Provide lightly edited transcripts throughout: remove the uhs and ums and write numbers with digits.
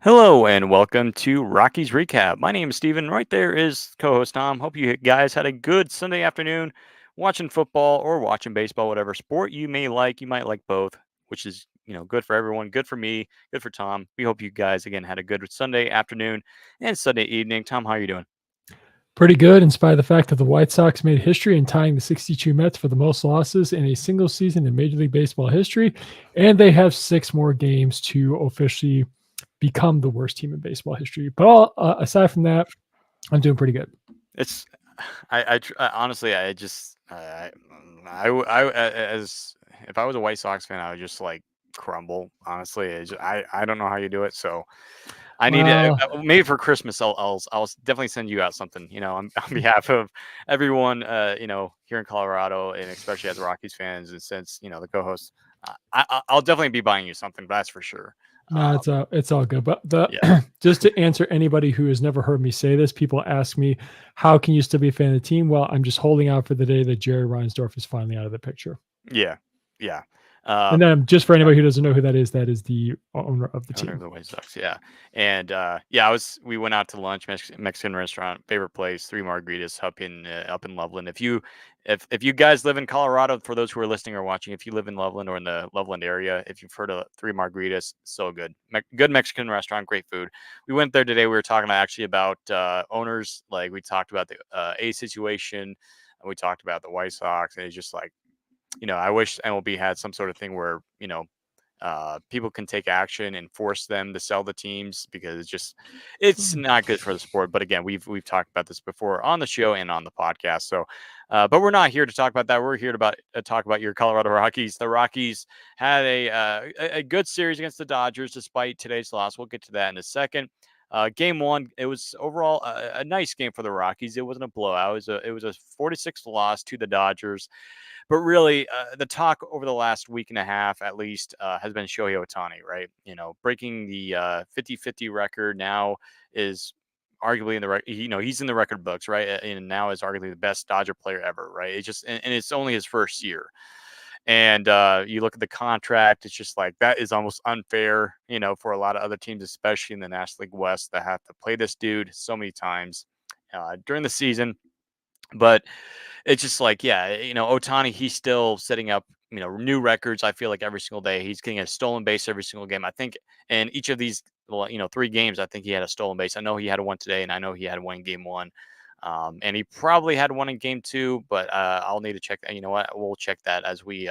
Hello and welcome to Rockies Recap. My name is Steven. Right there is co-host Tom. Hope you guys had a good Sunday afternoon watching football or watching baseball, whatever sport you may like. You might like both, which is, good for everyone, good for me, good for Tom. We hope you guys again had a good Sunday afternoon and Sunday evening. Tom, how are you doing? Pretty good, in spite of the fact that the White Sox made history in tying the 62 Mets for the most losses in a single season in Major League Baseball history, and they have 6 more games to officially become the worst team in baseball history. But aside from that, I'm doing pretty good. It's honestly, I just as if I was a White Sox fan, I would just like crumble. Honestly, I don't know how you do it. So I need to Well, maybe for Christmas I'll definitely send you out something, on behalf of everyone, here in Colorado, and especially as Rockies fans, and since the co-host, I'll definitely be buying you something. That's for sure. no, it's all good. But the Yeah, just to answer anybody who has never heard me say this, people ask me, "How can you still be a fan of the team?" Well, I'm just holding out for the day that Jerry Reinsdorf is finally out of the picture. yeah, yeah. And then, just for anybody who doesn't know who that is the owner of the Owner of team. the White Sox, yeah, and yeah, we went out to lunch, Mexican restaurant, favorite place, Three Margaritas up in Loveland. If you guys live in Colorado, for those who are listening or watching, if you live in Loveland or in the Loveland area, if you've heard of Three Margaritas, so good, good Mexican restaurant, great food. We went there today. We were talking actually about owners, like we talked about the A situation, and we talked about the White Sox, and it's just like I wish MLB had some sort of thing where people can take action and force them to sell the teams, because it's not good for the sport. But again, we've talked about this before on the show and on the podcast. So, but we're not here to talk about that. We're here to talk about your Colorado Rockies. The Rockies had a good series against the Dodgers despite today's loss. We'll get to that in a second. Game one, it was overall a nice game for the Rockies. It wasn't a blowout. It was a 46 loss to the Dodgers. But really, the talk over the last week and a half, at least, has been Shohei Ohtani, right? Breaking the 50-50 record now is arguably in the he's in the record books, right? And now is arguably the best Dodger player ever, right? And it's only his first year. And you look at the contract, it's just like that is almost unfair, for a lot of other teams, especially in the National League West, that have to play this dude so many times during the season. But it's just like, yeah, Otani, he's still setting up, new records. I feel like every single day he's getting a stolen base every single game. I think in each of these, well, 3 games, I think he had a stolen base. I know he had one today, and I know he had one in game one. And he probably had one in game two, but I'll need to check that. You know what? We'll check that as we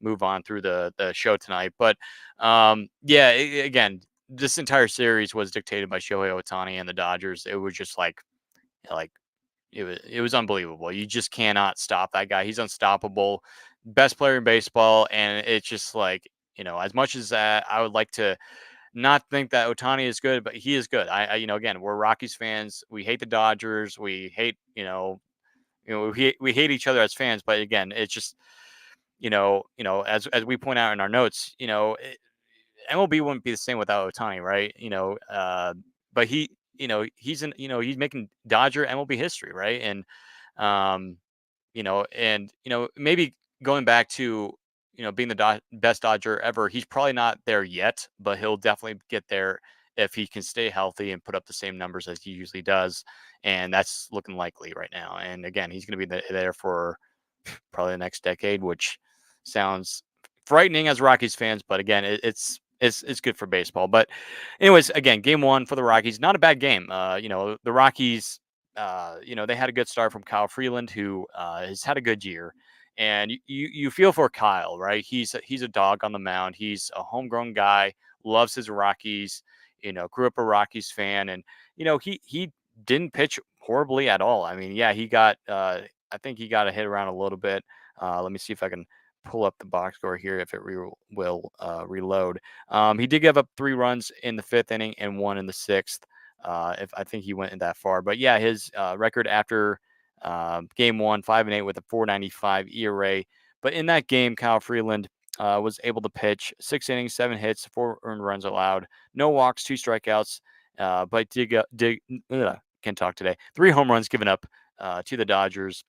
move on through the show tonight. But yeah, again, this entire series was dictated by Shohei Otani and the Dodgers. It was just like it was unbelievable. You just cannot stop that guy. He's unstoppable. Best player in baseball. And it's just like, as much as I would like to not think that Otani is good, but he is good. Again, we're Rockies fans. We hate the Dodgers. We hate, we hate each other as fans. But again, it's just, as we point out in our notes, MLB wouldn't be the same without Otani, right? But he's making Dodger MLB history, right? Um, maybe going back to being the best Dodger ever, he's probably not there yet, but he'll definitely get there if he can stay healthy and put up the same numbers as he usually does, and that's looking likely right now. And again, he's going to be there for probably the next decade, which sounds frightening as Rockies fans, but again, it's good for baseball. But anyways, again, game one for the Rockies, not a bad game. The Rockies, they had a good start from Kyle Freeland, who has had a good year. And you feel for Kyle, right? He's a dog on the mound. He's a homegrown guy, loves his Rockies. Grew up a Rockies fan, and he didn't pitch horribly at all. I mean, yeah, I think he got a hit around a little bit. Let me see if I can pull up the box score here if it will reload. He did give up 3 runs in the fifth inning and one in the sixth. If I think he went in that far, but yeah, his record after game one, 5-8 with a 4.95 ERA. But in that game, Kyle Freeland was able to pitch 6 innings, 7 hits, 4 earned runs allowed, no walks, 2 strikeouts. But can't talk today. 3 home runs given up to the Dodgers.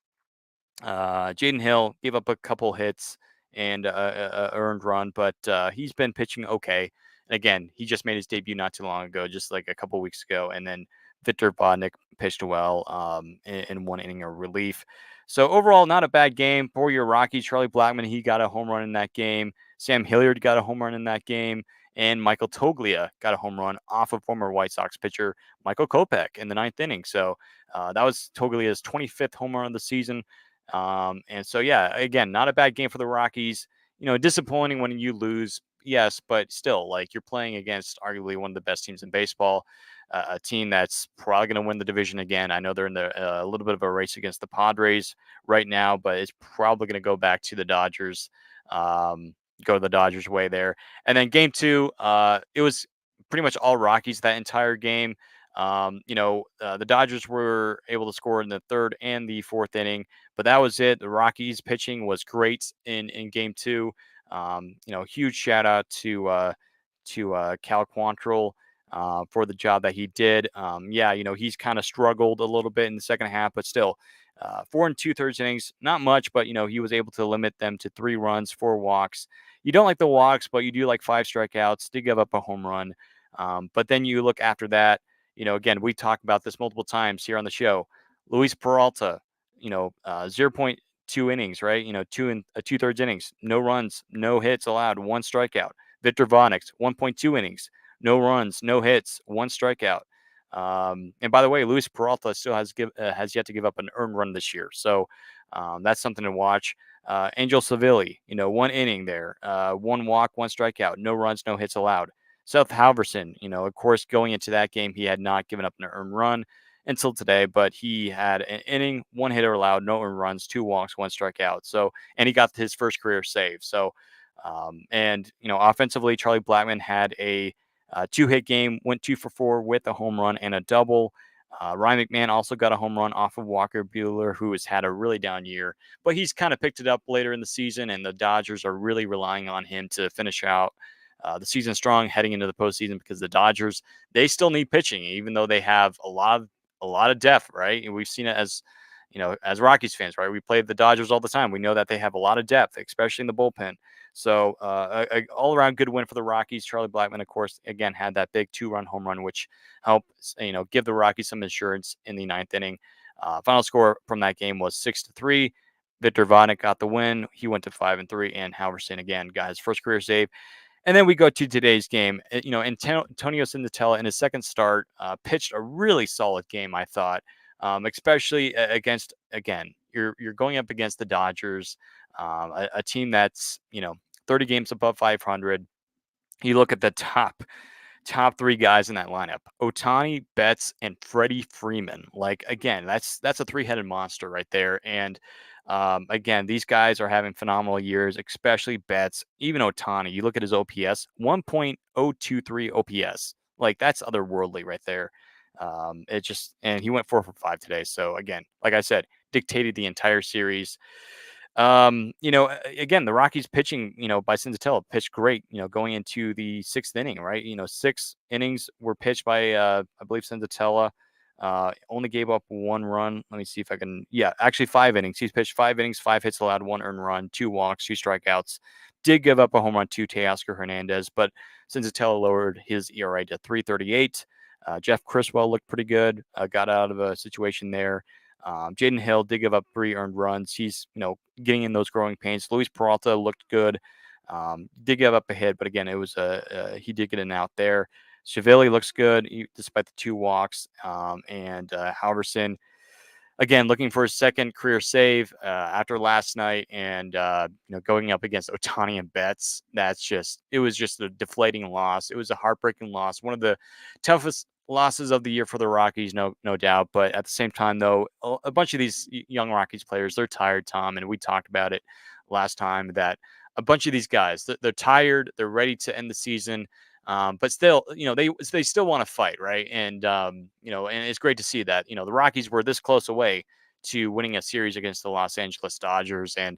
Jaden Hill gave up a couple hits and a earned run, but he's been pitching okay. And again, he just made his debut not too long ago, just like a couple weeks ago. And then Victor Vodnik pitched well in one inning of relief. So overall, not a bad game for your Rockies. Charlie Blackmon, he got a home run in that game. Sam Hilliard got a home run in that game. And Michael Toglia got a home run off of former White Sox pitcher Michael Kopech in the ninth inning. So that was Toglia's 25th home run of the season. And so, yeah, again, not a bad game for the Rockies. Disappointing when you lose, yes, but still, like, you're playing against arguably one of the best teams in baseball, a team that's probably going to win the division again. I know they're in a little bit of a race against the Padres right now, but it's probably going to go back to the Dodgers. Go the Dodgers way there. And then game two, it was pretty much all Rockies that entire game. The Dodgers were able to score in the third and the fourth inning, but that was it. The Rockies pitching was great in game two. Huge shout out to Cal Quantrill for the job that he did. He's kind of struggled a little bit in the second half, but still, 4 2/3 innings, not much, but he was able to limit them to 3 runs, 4 walks. You don't like the walks, but you do like 5 strikeouts. Did give up a home run, but then you look after that. Again, we talked about this multiple times here on the show. Luis Peralta, 0.2 innings, right? 2 2/3 innings, no runs, no hits allowed, 1 strikeout. Victor Vonix, 1.2 innings, no runs, no hits, 1 strikeout. And by the way, Luis Peralta still has yet to give up an earned run this year, so that's something to watch. Angel Savilli, 1 inning there, 1 walk, 1 strikeout, no runs, no hits allowed. Seth Halverson, of course, going into that game, he had not given up an earned run until today, but he had an inning, 1 hitter allowed, no earned runs, 2 walks, 1 strikeout. So, and he got his first career save. So, offensively, Charlie Blackmon had a 2-hit game, went 2 for 4 with a home run and a double. Ryan McMahon also got a home run off of Walker Buehler, who has had a really down year, but he's kind of picked it up later in the season, and the Dodgers are really relying on him to finish out the season strong heading into the postseason, because the Dodgers, they still need pitching, even though they have a lot of depth, right? And we've seen it as Rockies fans, right? We play the Dodgers all the time. We know that they have a lot of depth, especially in the bullpen. So a all-around good win for the Rockies. Charlie Blackmon, of course, again had that big 2-run home run, which helped give the Rockies some insurance in the ninth inning. Final score from that game was 6-3. Victor Vodnik got the win. He went to 5-3, and Halverson again got his first career save. And then we go to today's game. Antonio Sindatella in his second start pitched a really solid game, I thought, especially against, again, you're going up against the Dodgers, a team that's 30 games above 500. You look at the top 3 guys in that lineup: Ohtani, Betts, and Freddie Freeman. Like, again, that's a 3-headed monster right there. And again, these guys are having phenomenal years, especially Betts. Even Ohtani, you look at his OPS, 1.023 OPS. Like, that's otherworldly right there. And he went 4 for 5 today. So again, like I said, dictated the entire series. Again, the Rockies pitching, by Sindatella pitched great, going into the 6th inning, right? 6 innings were pitched by, I believe, Sindatella. Only gave up 1 run. Let me see if I can. Yeah, actually 5 innings. He's pitched 5 innings, 5 hits allowed, 1 earned run, 2 walks, 2 strikeouts. Did give up a home run to Teoscar Hernandez, but Sindatella lowered his ERA to 3.38. Jeff Criswell looked pretty good. Got out of a situation there. Jaden Hill did give up 3 earned runs. He's, getting in those growing pains. Luis Peralta looked good. Did give up a hit, but again, it was he did get an out there. Chavilli looks good despite the 2 walks. And Halverson, again, looking for his second career save after last night, and going up against Ohtani and Betts. It was just a deflating loss. It was a heartbreaking loss. One of the toughest losses of the year for the Rockies, no doubt. But at the same time, though, a bunch of these young Rockies players, they're tired, Tom, and we talked about it last time that a bunch of these guys, they're tired, they're ready to end the season. But still, they still want to fight, right? And and it's great to see that the Rockies were this close away to winning a series against the Los Angeles Dodgers, and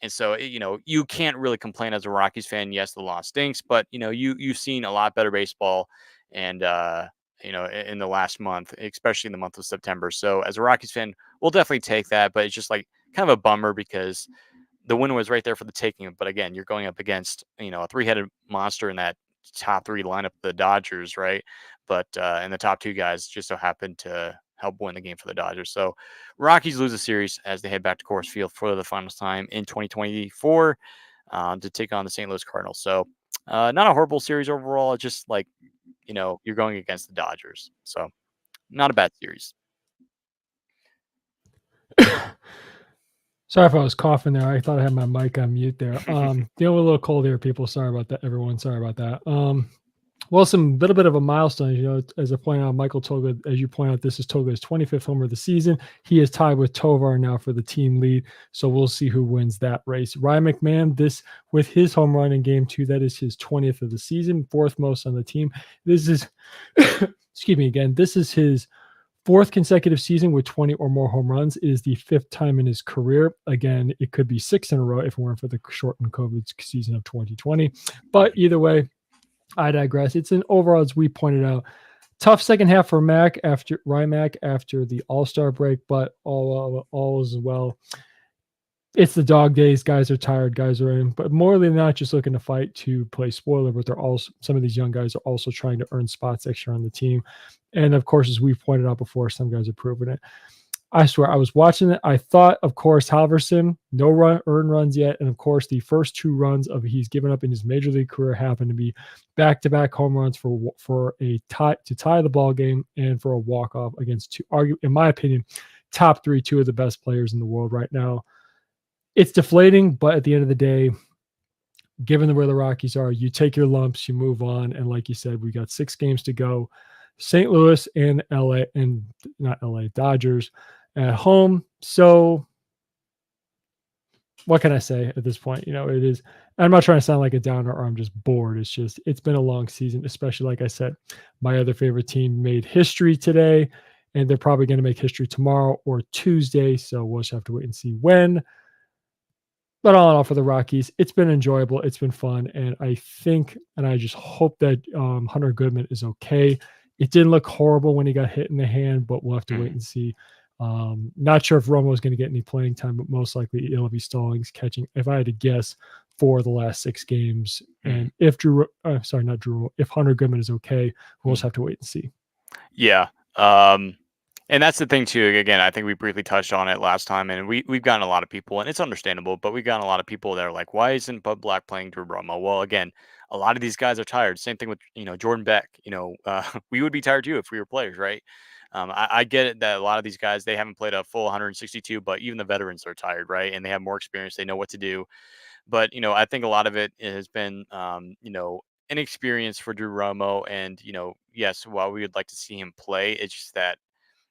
so you can't really complain as a Rockies fan. Yes, the loss stinks, but you've seen a lot better baseball, and in the last month, especially in the month of September. So as a Rockies fan, we'll definitely take that, but it's just like kind of a bummer because the win was right there for the taking. But again, you're going up against a 3-headed monster in that top 3 lineup of the Dodgers, right? But and the top 2 guys just so happened to help win the game for the Dodgers. So Rockies lose a series as they head back to Coors Field for the final time in 2024 to take on the St. Louis Cardinals. So not a horrible series overall. It's just like, you're going against the Dodgers. So not a bad series. Sorry if I was coughing there. I thought I had my mic on mute there. Dealing with a little cold here, people. Sorry about that, everyone. Sorry about that. Well, some little bit of a milestone, as I point out, Michael Toga, as you point out, this is Toga's 25th homer of the season. He is tied with Tovar now for the team lead. So we'll see who wins that race. Ryan McMahon, this with his home run in game 2, that is his 20th of the season, 4th most on the team. This is, excuse me again, this is his 4th consecutive season with 20 or more home runs. It is the 5th time in his career. Again, it could be 6 in a row if it weren't for the shortened COVID season of 2020. But either way, I digress. It's an overall, as we pointed out, tough second half for Ryan Mack after the All-Star break, but all is well. It's the dog days. Guys are tired. Guys are in, but more than not, just looking to fight to play spoiler. But they're also, some of these young guys are also trying to earn spots extra on the team. And of course, as we've pointed out before, some guys are proving it. I swear, I was watching it. I thought, of course, Halverson, no earned runs yet. And of course, the first 2 runs of he's given up in his major league career happened to be back-to-back home runs for a tie to tie the ball game and for a walk-off against in my opinion, top 3, 2 of the best players in the world right now. It's deflating, but at the end of the day, given where the Rockies are, you take your lumps, you move on. And like you said, we got 6 games to go. St. Louis and LA, and not LA, Dodgers at home. So what can I say at this point? It is, I'm not trying to sound like a downer or I'm just bored. It's been a long season, especially like I said, my other favorite team made history today, and they're probably going to make history tomorrow or Tuesday. So we'll just have to wait and see when. But all in all, for the Rockies, it's been enjoyable. It's been fun. And I think, and I just hope that Hunter Goodman is okay. It didn't look horrible when he got hit in the hand, but we'll have to wait and see. Not sure if Romo is going to get any playing time, but most likely it'll be Stallings catching, if I had to guess, for the last 6 games. And if if Hunter Goodman is okay, we'll just have to wait and see. Yeah. And that's the thing too. Again, I think we briefly touched on it last time, and we've gotten a lot of people, and it's understandable, but we've gotten a lot of people that are like, "Why isn't Bud Black playing Drew Romo?" Well, again, a lot of these guys are tired. Same thing with Jordan Beck. We would be tired too if we were players, right? I get it that a lot of these guys they haven't played a full 162, but even the veterans are tired, right? And they have more experience. They know what to do. But I think a lot of it has been inexperience for Drew Romo, and yes, while we would like to see him play, it's just that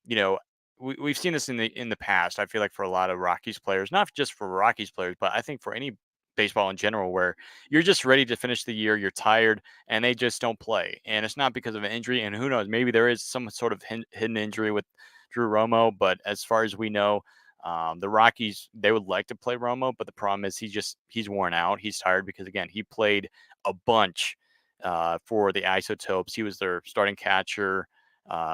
you know, we've seen this in the past. I feel like for a lot of Rockies players, not just for Rockies players, but I think for any baseball in general, where you're just ready to finish the year, you're tired, and they just don't play. And it's not because of an injury. And who knows, maybe there is some sort of hidden injury with Drew Romo. But as far as we know, the Rockies they would like to play Romo, but the problem is he's worn out. He's tired because again he played a bunch for the Isotopes. He was their starting catcher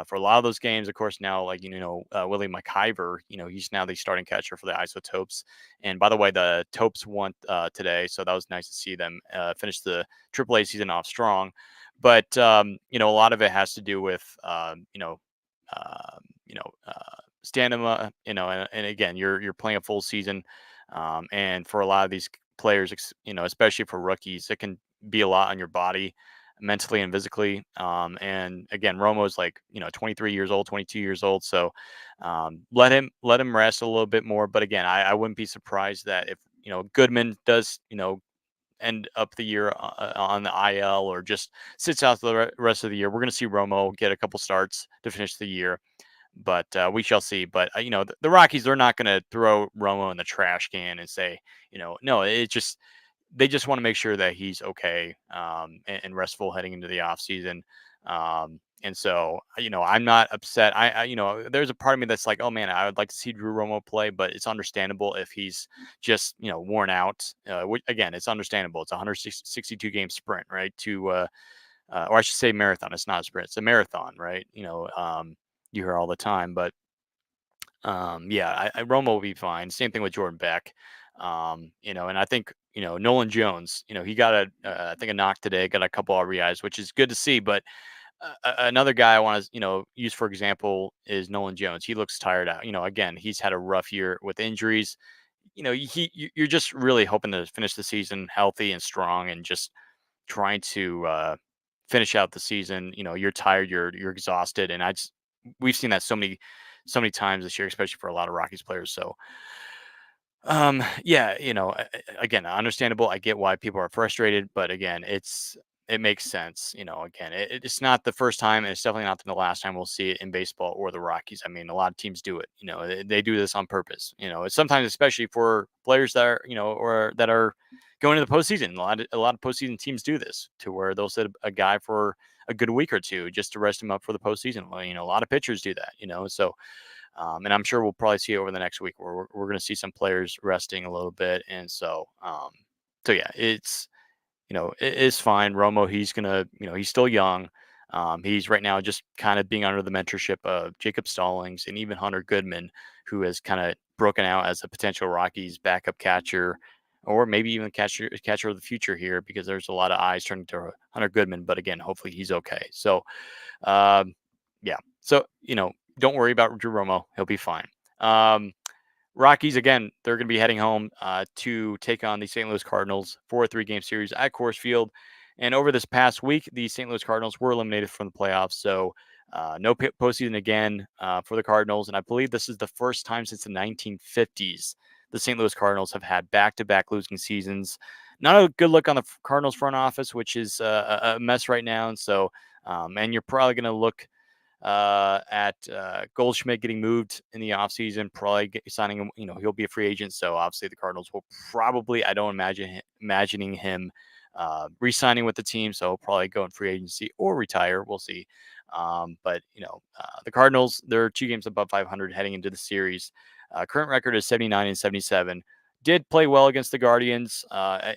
for a lot of those games. Of course, now like Willie McIver, he's now the starting catcher for the Isotopes. And by the way, the Topes won today, so that was nice to see them finish the AAA season off strong. But a lot of it has to do with stamina. And again, you're playing a full season, and for a lot of these players, especially for rookies, it can be a lot on your body mentally and physically. And again, Romo's like 23 years old, 22 years old, so let him rest a little bit more. But again, I wouldn't be surprised that if Goodman does end up the year on the IL or just sits out the rest of the year, we're going to see Romo get a couple starts to finish the year. But we shall see. But the Rockies, they're not going to throw Romo in the trash can and say, no, it's just they just want to make sure that he's okay and restful heading into the off season. And so, I'm not upset. There's a part of me that's like, oh man, I would like to see Drew Romo play, but it's understandable if he's just, worn out. Again, it's understandable. It's a 162 game sprint, right? Or I should say marathon. It's not a sprint. It's a marathon, right? You hear all the time, but Romo will be fine. Same thing with Jordan Beck. And I think Nolan Jones. He got I think a knock today, got a couple RBIs, which is good to see. But another guy I want to use for example is Nolan Jones. He looks tired out. Again, he's had a rough year with injuries. You're just really hoping to finish the season healthy and strong, and just trying to finish out the season. You're tired, you're exhausted, and we've seen that so many times this year, especially for a lot of Rockies players. So yeah, again, understandable. I get why people are frustrated, but again, it makes sense. Again, it's not the first time, and it's definitely not the last time we'll see it in baseball or the Rockies. I mean, a lot of teams do it. They do this on purpose. It's sometimes, especially for players that are, or that are going to the postseason. A lot of postseason teams do this, to where they'll sit a guy for a good week or two just to rest him up for the postseason. Well, a lot of pitchers do that. So and I'm sure we'll probably see it over the next week, where we're going to see some players resting a little bit. And so yeah, it is fine. Romo, he's gonna, he's still young. He's right now just kind of being under the mentorship of Jacob Stallings and even Hunter Goodman, who has kind of broken out as a potential Rockies backup catcher, or maybe even catcher of the future here, because there's a lot of eyes turning to Hunter Goodman. But again, hopefully he's okay. So um, yeah. So, don't worry about Drew Romo. He'll be fine. Um, Rockies, again, they're going to be heading home to take on the St. Louis Cardinals for a 3-game series at Coors Field. And over this past week, the St. Louis Cardinals were eliminated from the playoffs. So, no postseason again for the Cardinals. And I believe this is the first time since the 1950s the St. Louis Cardinals have had back-to-back losing seasons. Not a good look on the Cardinals front office, which is a mess right now. And so, and you're probably going to look at Goldschmidt getting moved in the offseason, probably signing him. He'll be a free agent. So obviously the Cardinals will probably, I don't imagining him re-signing with the team. So he'll probably go in free agency or retire. We'll see. But the Cardinals, they're 2 games above 500 heading into the series. Current record is 79 and 77. Did play well against the Guardians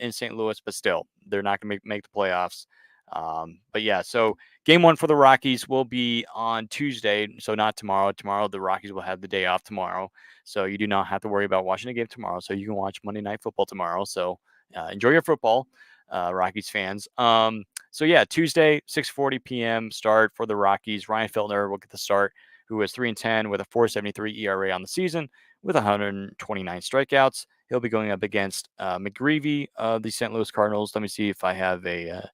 in St. Louis, but still, they're not going to make the playoffs. But yeah, so game 1 for the Rockies will be on Tuesday, so not tomorrow. Tomorrow, the Rockies will have the day off tomorrow, so you do not have to worry about watching a game tomorrow. So you can watch Monday Night Football tomorrow. So enjoy your football, Rockies fans. So yeah, Tuesday, 6:40 p.m. start for the Rockies. Ryan Feltner will get the start, who is 3-10 with a 4.73 ERA on the season, with 129 strikeouts. He'll be going up against McGreevy of the St. Louis Cardinals. Let me see if I have a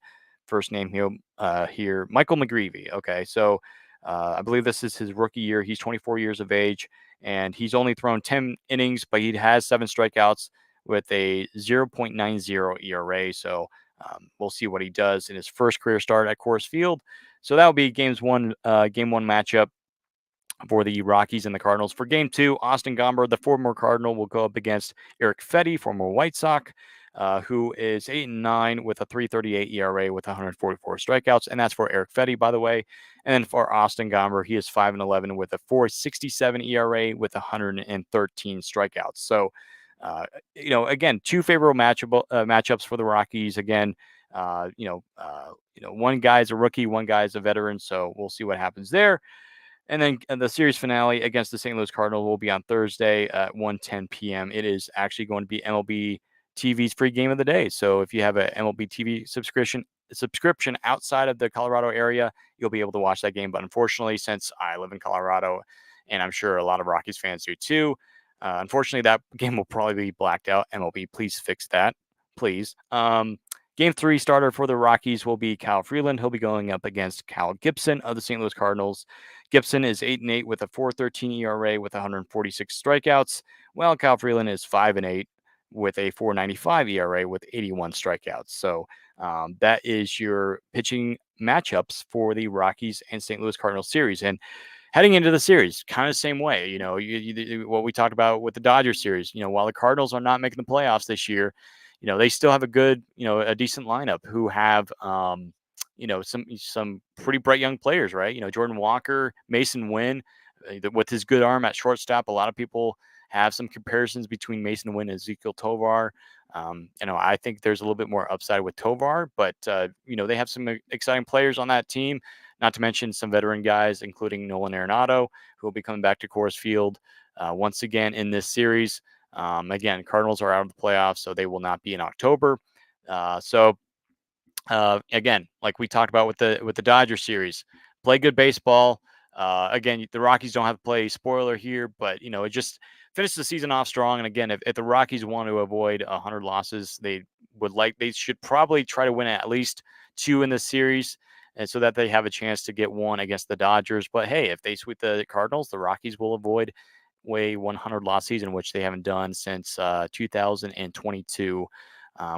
first name here. Michael McGreevy. Okay, so I believe this is his rookie year. He's 24 years of age, and he's only thrown 10 innings, but he has 7 strikeouts with a 0.90 ERA. So we'll see what he does in his first career start at Coors Field. So that will be game one matchup for the Rockies and the Cardinals. For game 2, Austin Gomber, the former Cardinal, will go up against Eric Fetty, former White Sox, who is 8-9 with a 3.38 ERA with 144 strikeouts. And that's for Eric Fetty, by the way. And then for Austin Gomber, he is 5-11 with a 4.67 ERA with 113 strikeouts. So, again, 2 favorable matchups for the Rockies. Again, one guy's a rookie, one guy's a veteran. So we'll see what happens there. And then the series finale against the St. Louis Cardinals will be on Thursday at 1:10 p.m. It is actually going to be MLB TV's free game of the day. So if you have a MLB TV subscription outside of the Colorado area, you'll be able to watch that game. But unfortunately, since I live in Colorado, and I'm sure a lot of Rockies fans do too, unfortunately, that game will probably be blacked out. MLB, please fix that, please. Game 3 starter for the Rockies will be Kyle Freeland. He'll be going up against Cal Gibson of the St. Louis Cardinals. Gibson is 8-8 with a 4.13 ERA with 146 strikeouts, while Kyle Freeland is 5-8 with a 4.95 ERA with 81 strikeouts. So that is your pitching matchups for the Rockies and St. Louis Cardinals series. And heading into the series, kind of same way, what we talked about with the Dodgers series, while the Cardinals are not making the playoffs this year, they still have a decent lineup who have, some pretty bright young players, right? Jordan Walker, Mason Wynn, with his good arm at shortstop. A lot of people have some comparisons between Mason Wynn and Ezekiel Tovar. I think there's a little bit more upside with Tovar, but they have some exciting players on that team. Not to mention some veteran guys, including Nolan Arenado, who will be coming back to Coors Field. once again in this series. Again, Cardinals are out of the playoffs, so they will not be in October. Again, like we talked about with the Dodger series, play good baseball. Again, the Rockies don't have to play spoiler here, but it just finish the season off strong. And again, if the Rockies want to avoid 100 losses, they should probably try to win at least 2 in this series, and so that they have a chance to get 1 against the Dodgers. But hey, if they sweep the Cardinals, the Rockies will avoid a 100 loss season, which they haven't done since 2022.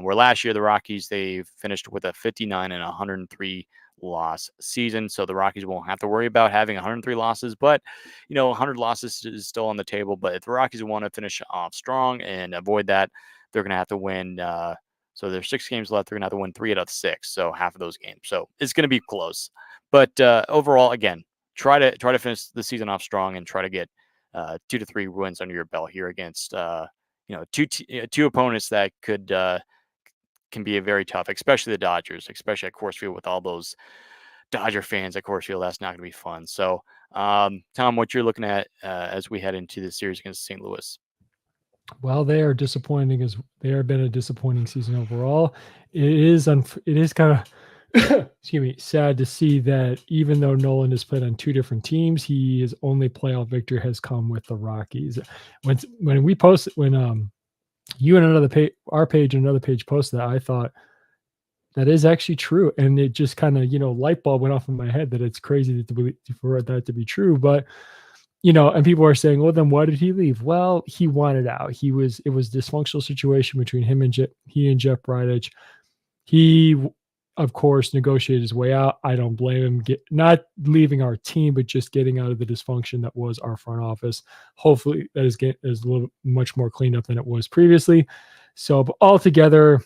Where last year the Rockies they finished with a 59 and 103 loss season, so the Rockies won't have to worry about having 103 losses. But 100 losses is still on the table. But if the Rockies want to finish off strong and avoid that, they're going to have to win. So there's 6 games left. They're going to have to win 3 out of 6, so half of those games. So it's going to be close. But overall, again, try to finish the season off strong and try to get 2 to 3 wins under your belt here against two opponents that can be a very tough, especially the Dodgers, especially at Coors Field with all those Dodger fans at Coors Field. That's not going to be fun. So, Tom, what you're looking at as we head into the series against St. Louis? Well, they are disappointing as they have been a disappointing season overall. It is kind of excuse me, sad to see that even though Nolan has played on 2 different teams, his only playoff victory has come with the Rockies. When we posted when you and another page, our page and another page posted that, I thought that is actually true, and it just kind of light bulb went off in my head that it's crazy for that to be true. But and people are saying, well, then why did he leave? Well, he wanted out. It was dysfunctional situation between him and he and Jeff Bridich. He, of course, negotiated his way out. I don't blame him, not leaving our team, but just getting out of the dysfunction that was our front office. Hopefully that is a little much more cleaned up than it was previously. So, but altogether,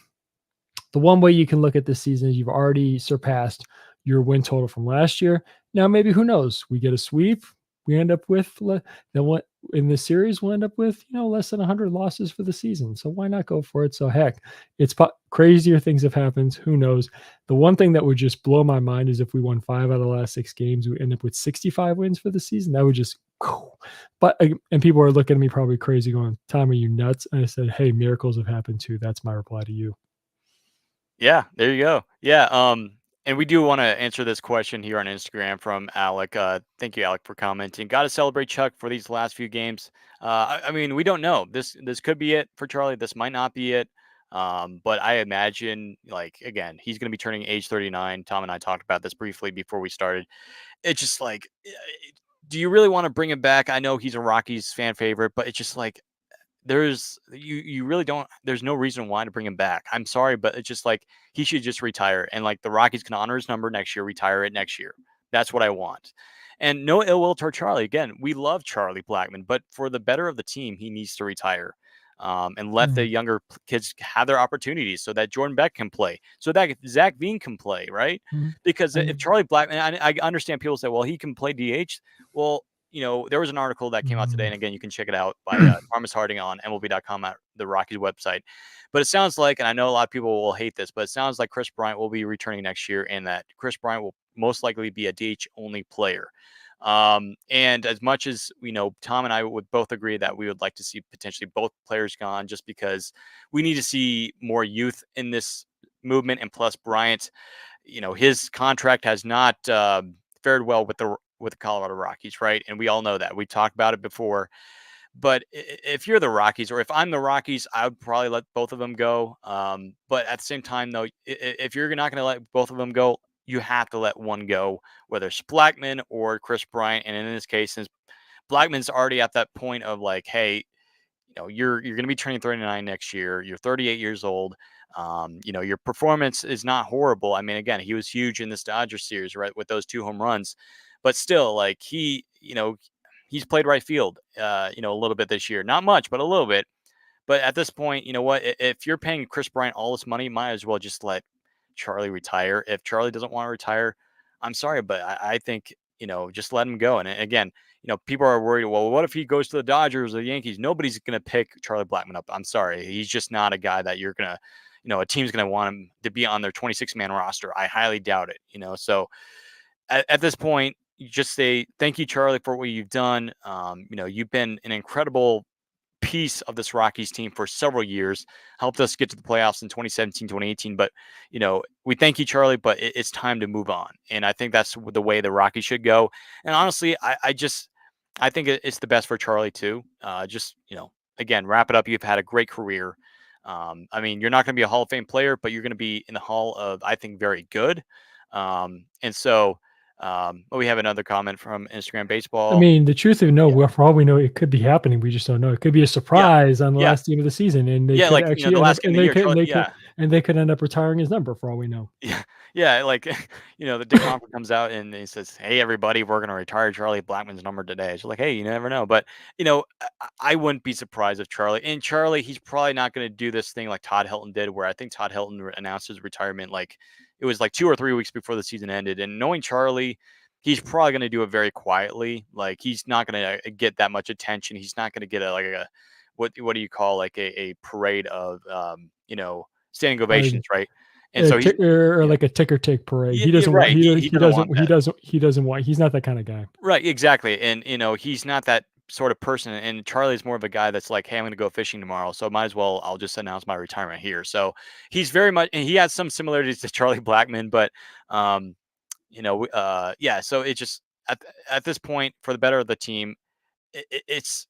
the one way you can look at this season is you've already surpassed your win total from last year. Now, maybe who knows? We get a sweep. We end up with then what in this series we'll end up with less than 100 losses for the season. So why not go for it? So heck, it's crazier things have happened. Who knows? The one thing that would just blow my mind is if we won 5 out of the last 6 games, we end up with 65 wins for the season. That would just. But and people are looking at me probably crazy, going, "Tom, are you nuts?" And I said, "Hey, miracles have happened too." That's my reply to you. Yeah, there you go. Yeah, and we do want to answer this question here on Instagram from Alec. Thank you, Alec, for commenting. Got to celebrate Chuck for these last few games. I mean, we don't know. This could be it for Charlie. This might not be it. But I imagine, like, again, he's going to be turning age 39. Tom and I talked about this briefly before we started. It's just like, do you really want to bring him back? I know he's a Rockies fan favorite, but it's just like you really don't. There's no reason why to bring him back. I'm sorry, but it's just like he should just retire, and like the Rockies can honor his number next year, retire it next year. That's what I want. And no ill will toward Charlie. Again, we love Charlie Blackman, but for the better of the team, he needs to retire. And let the Mm, younger kids have their opportunities so that Jordan Beck can play, so that Zach Veen can play, right? mm, Because if and Charlie Blackman, I understand people say, well, he can play DH. Well, there was an article that came out today, mm, and again, you can check it out by Thomas Harding on MLB.com at the Rockies website. But it sounds like, and I know a lot of people will hate this, but it sounds like Chris Bryant will be returning next year, and that Chris Bryant will most likely be a DH only player. And as much as Tom and I would both agree that we would like to see potentially both players gone, just because we need to see more youth in this movement, and plus Bryant, his contract has not fared well with the Colorado Rockies, right? And we all know that. We talked about it before. But if you're the Rockies, or if I'm the Rockies, I would probably let both of them go. But at the same time, though, if you're not going to let both of them go, you have to let one go, whether it's Blackman or Chris Bryant. And in this case, since Blackman's already at that point of like, hey, you're going to be turning 39 next year. You're 38 years old. Your performance is not horrible. I mean, again, he was huge in this Dodgers series, right, with those 2 home runs. But still, like he's played right field, a little bit this year. Not much, but a little bit. But at this point, you know what? If you're paying Chris Bryant all this money, might as well just let Charlie retire. If Charlie doesn't want to retire, I'm sorry, but I think just let him go. And again, people are worried. Well, what if he goes to the Dodgers or the Yankees? Nobody's going to pick Charlie Blackman up. I'm sorry, he's just not a guy that you're gonna, a team's going to want him to be on their 26-man roster. I highly doubt it. So at this point, just say thank you, Charlie, for what you've done. You've been an incredible piece of this Rockies team for several years, helped us get to the playoffs in 2017, 2018. But, we thank you, Charlie, but it's time to move on. And I think that's the way the Rockies should go. And honestly, I think it's the best for Charlie too. Again, wrap it up. You've had a great career. I mean, you're not going to be a Hall of Fame player, but you're going to be in the Hall of, I think, very good. We have another comment from Instagram I Baseball. mean, the truth of no, Yeah. well, for all we know, it could be happening. We just don't know. It could be a Yeah. surprise on the Yeah. last game of the season, and they Yeah. could Like, actually the end up, last game of the year, Charlie. Yeah. and they could end up retiring his number for all we know. Yeah, yeah, like, the Dick Monfort comes out and he says, "Hey, everybody, we're gonna retire Charlie Blackmon's number today." It's like, hey, you never know, but I wouldn't be surprised if Charlie, he's probably not gonna do this thing like Todd Helton did, where I think Todd Helton announced his retirement like it was like 2 or 3 weeks before the season ended. And knowing Charlie, he's probably gonna do it very quietly. Like he's not gonna get that much attention. He's not gonna get a what do you call like a parade of standing Like ovations, right? And a so he's or yeah. like a ticker tape parade. Yeah, He yeah, doesn't want. right. He doesn't want that. He doesn't want. He's not that kind of guy. Right, exactly. And he's not that sort of person. And Charlie's more of a guy that's like, hey, I'm gonna go fishing tomorrow. So might as well I'll just announce my retirement here. So he's very much and he has some similarities to Charlie Blackmon, but yeah, so it just at this point, for the better of the team, it's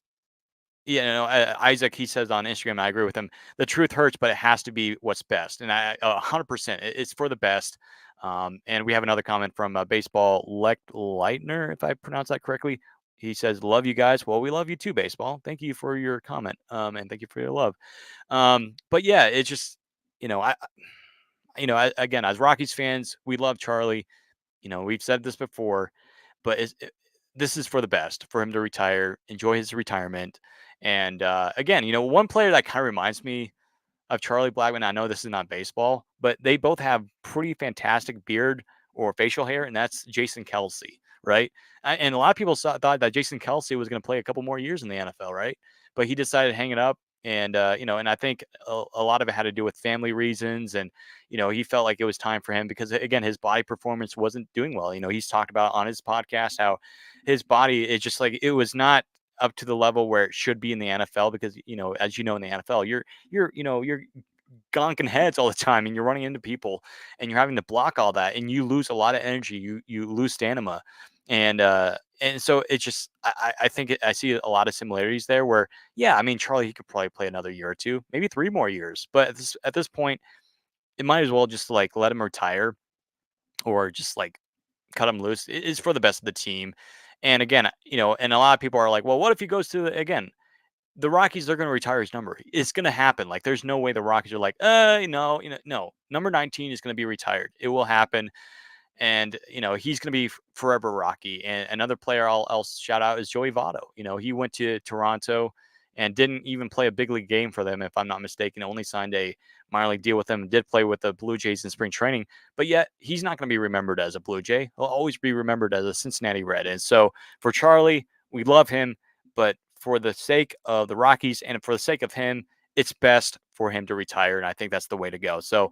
Isaac, he says on Instagram, I agree with him. The truth hurts, but it has to be what's best. And 100%, it's for the best. And we have another comment from Baseball Leitner, if I pronounce that correctly. He says, "Love you guys." Well, we love you too, Baseball. Thank you for your comment, and thank you for your love. But yeah, it's just, again, as Rockies fans, we love Charlie. We've said this before, but this is for the best for him to retire, enjoy his retirement. And again, one player that kind of reminds me of Charlie Blackmon. I know this is not baseball, but they both have pretty fantastic beard or facial hair, and that's Jason Kelsey, right? And a lot of people thought that Jason Kelsey was going to play a couple more years in the NFL, right? But he decided to hang it up. And and I think a lot of it had to do with family reasons, and he felt like it was time for him because again, his body performance wasn't doing well. He's talked about on his podcast how his body is just like it was not up to the level where it should be in the NFL because as you know in the NFL you're gonking heads all the time and you're running into people and you're having to block all that and you lose a lot of energy. You lose stamina. And so it's just I think I see a lot of similarities there where yeah, I mean Charlie, he could probably play another year or two, maybe 3 more years, but at this point it might as well just like let him retire or just like cut him loose. It's for the best of the team. And again, and a lot of people are like, well, what if he goes to again the Rockies, they're going to retire his number. It's going to happen. Like, there's no way the Rockies are like, no. Number 19 is going to be retired. It will happen. And, he's going to be forever Rocky. And another player I'll shout out is Joey Votto. He went to Toronto and didn't even play a big league game for them, if I'm not mistaken. Only signed a minor league deal with them and did play with the Blue Jays in spring training. But yet, he's not going to be remembered as a Blue Jay. He'll always be remembered as a Cincinnati Red. And so for Charlie, we love him. But for the sake of the Rockies and for the sake of him, it's best for him to retire. And I think that's the way to go. So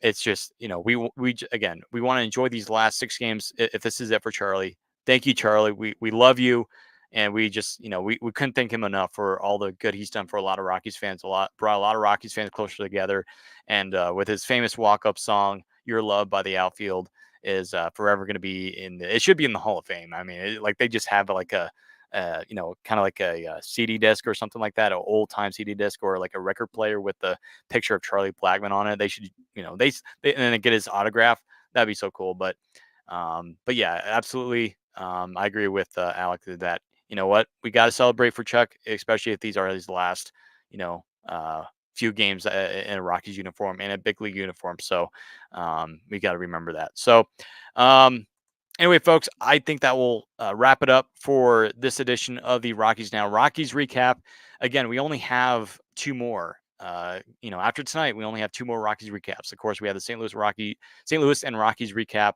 it's just, again, we want to enjoy these last 6 games. If this is it for Charlie, thank you, Charlie. We love you. And we just, we couldn't thank him enough for all the good he's done for a lot of Rockies fans, brought a lot of Rockies fans closer together. And with his famous walk-up song, Your Love by the Outfield is forever going to be it should be in the Hall of Fame. I mean, like they just have like a, kind of like a CD disc or something like that, an old time CD disc or like a record player with the picture of Charlie Blackmon on it. They should, they and then get his autograph. That'd be so cool. But yeah, absolutely. I agree with Alec that you know what, we got to celebrate for Chuck, especially if these are his last, few games in a Rockies uniform and a big league uniform. So we got to remember that. So anyway, folks, I think that will wrap it up for this edition of the Rockies Now Rockies recap. Again, we only have 2 more. After tonight, we only have 2 more Rockies recaps. Of course, we have the St. Louis and Rockies recap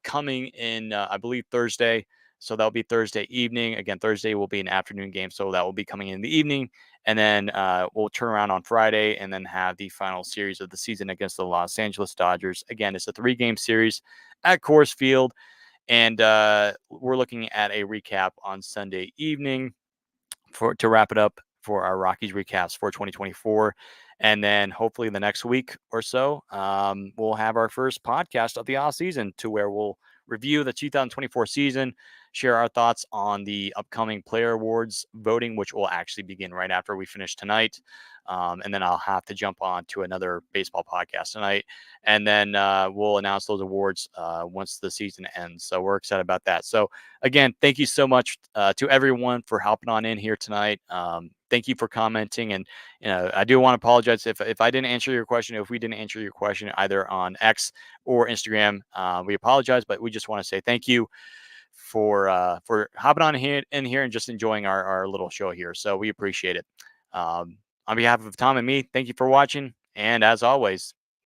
coming in, I believe, Thursday. So that'll be Thursday evening. Again, Thursday will be an afternoon game, so that will be coming in the evening. And then we'll turn around on Friday and then have the final series of the season against the Los Angeles Dodgers. Again, it's a 3-game series at Coors Field. And we're looking at a recap on Sunday evening to wrap it up for our Rockies recaps for 2024. And then hopefully the next week or so, we'll have our first podcast of the off season, to where we'll review the 2024 season, share our thoughts on the upcoming player awards voting, which will actually begin right after we finish tonight. And then I'll have to jump on to another baseball podcast tonight. And then we'll announce those awards once the season ends. So we're excited about that. So again, thank you so much to everyone for hopping on in here tonight. Thank you for commenting. And I do want to apologize if I didn't answer your question, if we didn't answer your question either on X or Instagram. We apologize, but we just want to say thank you for hopping on in here and just enjoying our little show here. So we appreciate it. On behalf of Tom and me, thank you for watching. And as always,